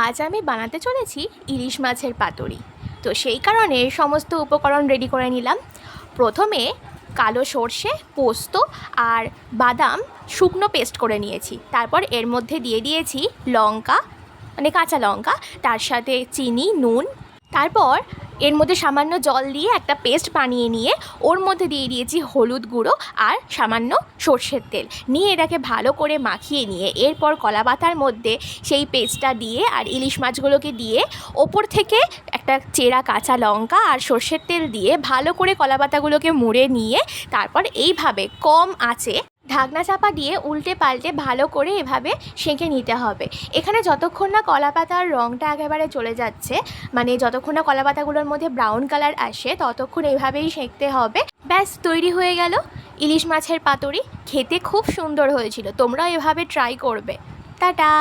আজ আমি বানাতে চলেছি ইলিশ মাছের পাতুরি। তো সেই কারণে সমস্ত উপকরণ রেডি করে নিলাম। প্রথমে কালো সর্ষে, পোস্ত আর বাদাম শুকনো পেস্ট করে নিয়েছি। তারপর এর মধ্যে দিয়ে দিয়েছি লঙ্কা, মানে কাঁচা লঙ্কা, তার সাথে চিনি, নুন। তারপর এর মধ্যে সামান্য জল দিয়ে একটা পেস্ট বানিয়ে নিয়ে ওর মধ্যে দিয়ে দিয়েছি হলুদ গুঁড়ো আর সামান্য সর্ষের তেল, নিয়ে এটাকে ভালো করে মাখিয়ে নিয়ে এরপর কলা পাতার মধ্যে সেই পেস্টটা দিয়ে আর ইলিশ মাছগুলোকে দিয়ে ওপর থেকে একটা চেরা কাঁচা লঙ্কা আর সর্ষের তেল দিয়ে ভালো করে কলা পাতাগুলোকে মুড়ে নিয়ে তারপর এইভাবে কম আঁচে ঢাকনা চাপা দিয়ে উল্টে পাল্টে ভালো করে এভাবে সেঁকে নিতে হবে। এখানে যতক্ষণ না কলা পাতার রঙটা একেবারে চলে যাচ্ছে, মানে যতক্ষণ না কলা পাতাগুলোর মধ্যে ব্রাউন কালার আসে, ততক্ষণ এইভাবেই সেঁকতে হবে। ব্যাস, তৈরি হয়ে গেল ইলিশ মাছের পাতুরি। খেতে খুব সুন্দর হয়েছিল, তোমরাও এভাবে ট্রাই করবে। টাটা।